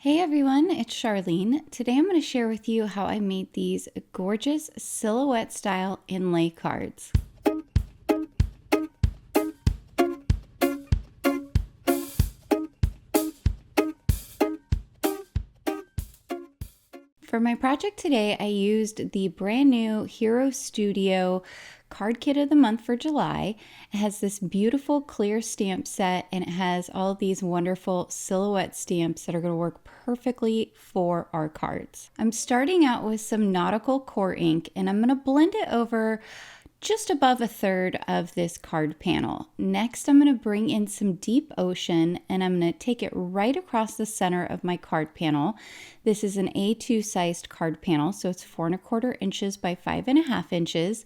Hey everyone, it's Charlene. Today I'm going to share with you how I made these gorgeous silhouette style inlay cards. For my project today, I used the brand new Hero Studio card kit of the month for July. It has this beautiful clear stamp set and it has all these wonderful silhouette stamps that are going to work perfectly for our cards. I'm starting out with some Nautical Core Ink and I'm going to blend it over just above a third of this card panel. Next, I'm going to bring in some Deep Ocean and I'm going to take it right across the center of my card panel. This is an A2 sized card panel, so it's 4¼ inches by 5½ inches.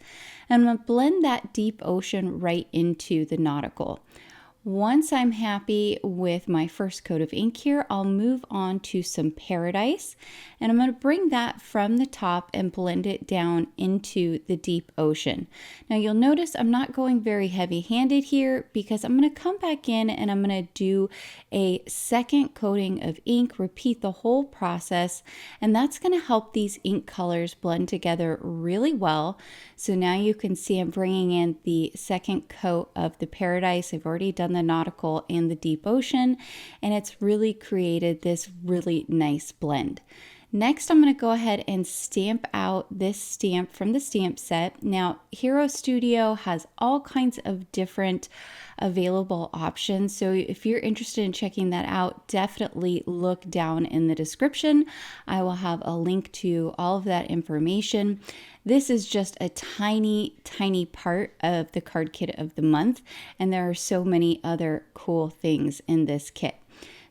And I'm going to blend that Deep Ocean right into the nautical. Once I'm happy with my first coat of ink here, I'll move on to some Paradise, and I'm going to bring that from the top and blend it down into the Deep Ocean. Now you'll notice I'm not going very heavy-handed here because I'm going to come back in and I'm going to do a second coating of ink, repeat the whole process, and that's going to help these ink colors blend together really well. So now you can see I'm bringing in the second coat of the Paradise. I've already done the nautical and the Deep Ocean, and it's really created this really nice blend. Next, I'm going to go ahead and stamp out this stamp from the stamp set. Now, Hero Studio has all kinds of different available options, so if you're interested in checking that out, definitely look down in the description. I will have a link to all of that information. This is just a tiny part of the card kit of the month, and there are so many other cool things in this kit.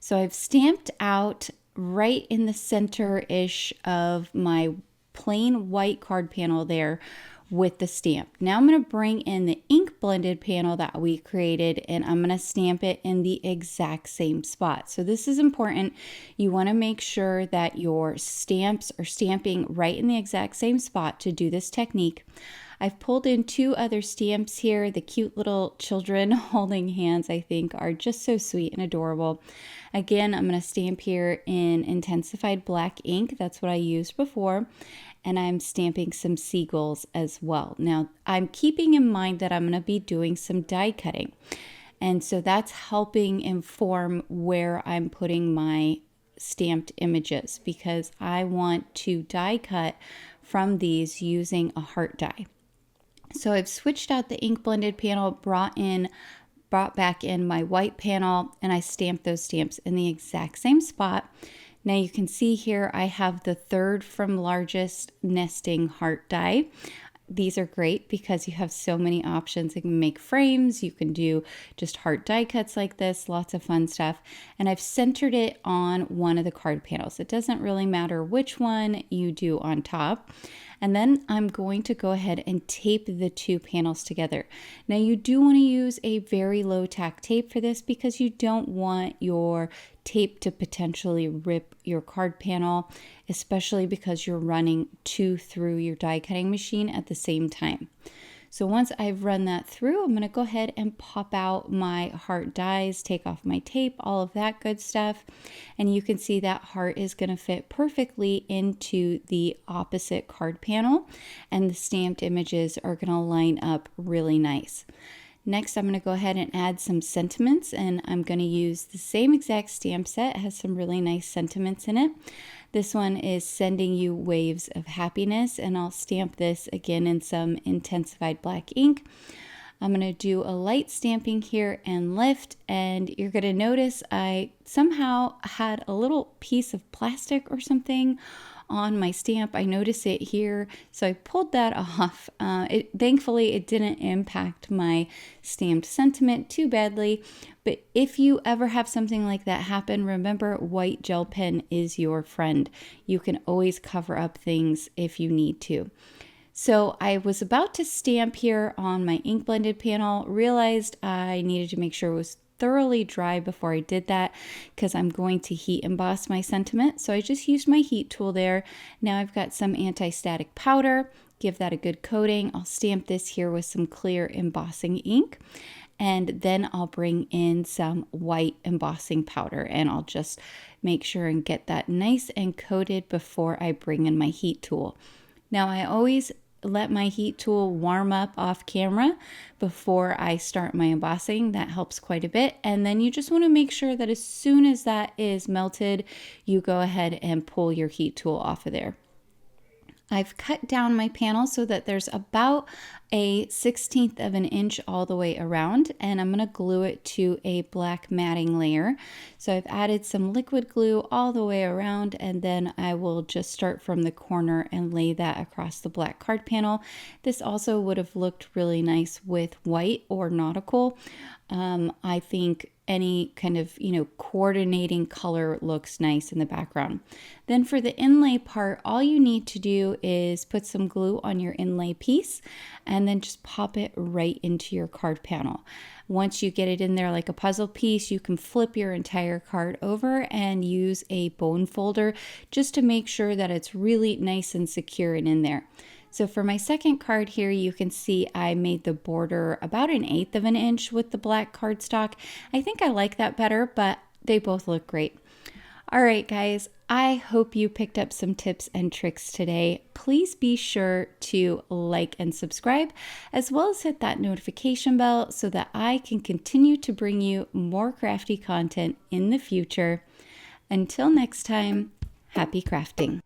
So I've stamped out right in the center-ish of my plain white card panel there with the stamp. Now I'm going to bring in the ink blended panel that we created and I'm going to stamp it in the exact same spot. So this is important. You want to make sure that your stamps are stamping right in the exact same spot to do this technique. I've pulled in two other stamps here. The cute little children holding hands, I think, are just so sweet and adorable. Again, I'm going to stamp here in Intens-ified Black Ink. That's what I used before. And I'm stamping some seagulls as well. Now, I'm keeping in mind that I'm going to be doing some die cutting. And so that's helping inform where I'm putting my stamped images because I want to die cut from these using a heart die. So I've switched out the ink blended panel, brought back in my white panel, and I stamped those stamps in the exact same spot. Now you can see here I have the third from largest nesting heart die. These are great because you have so many options. You can make frames, you can do just heart die cuts like this, lots of fun stuff. And I've centered it on one of the card panels. It doesn't really matter which one you do on top. And then I'm going to go ahead and tape the two panels together. Now you do want to use a very low tack tape for this because you don't want your tape to potentially rip your card panel, especially because you're running two through your die cutting machine at the same time. So once I've run that through, I'm going to go ahead and pop out my heart dies, take off my tape, all of that good stuff. And you can see that heart is going to fit perfectly into the opposite card panel, and the stamped images are going to line up really nice. Next, I'm going to go ahead and add some sentiments, and I'm going to use the same exact stamp set. It has some really nice sentiments in it. This one is Sending You Waves of Happiness, and I'll stamp this again in some Intens-ified Black Ink. I'm going to do a light stamping here and lift, and you're going to notice I somehow had a little piece of plastic or something on my stamp. I notice it here, so I pulled that off. Thankfully, it didn't impact my stamped sentiment too badly, but if you ever have something like that happen, remember white gel pen is your friend. You can always cover up things if you need to. So I was about to stamp here on my ink blended panel, realized I needed to make sure it was thoroughly dry before I did that because I'm going to heat emboss my sentiment. So I just used my heat tool there. Now I've got some anti-static powder, give that a good coating. I'll stamp this here with some clear embossing ink. and then I'll bring in some white embossing powder, and I'll just make sure and get that nice and coated before I bring in my heat tool. Now, I always let my heat tool warm up off camera before I start my embossing. That helps quite a bit. And then you just want to make sure that as soon as that is melted, you go ahead and pull your heat tool off of there. I've cut down my panel so that there's about a 1/16 of an inch all the way around, and I'm going to glue it to a black matting layer. So I've added some liquid glue all the way around, and then I will just start from the corner and lay that across the black card panel. This also would have looked really nice with white or nautical. I think any kind of, coordinating color looks nice in the background. Then for the inlay part, all you need to do is put some glue on your inlay piece and then just pop it right into your card panel. Once you get it in there like a puzzle piece, you can flip your entire card over and use a bone folder just to make sure that it's really nice and secure and in there. So for my second card here, you can see I made the border about 1/8 of an inch with the black cardstock. I think I like that better, but they both look great. All right, guys, I hope you picked up some tips and tricks today. Please be sure to like and subscribe, as well as hit that notification bell so that I can continue to bring you more crafty content in the future. Until next time, happy crafting.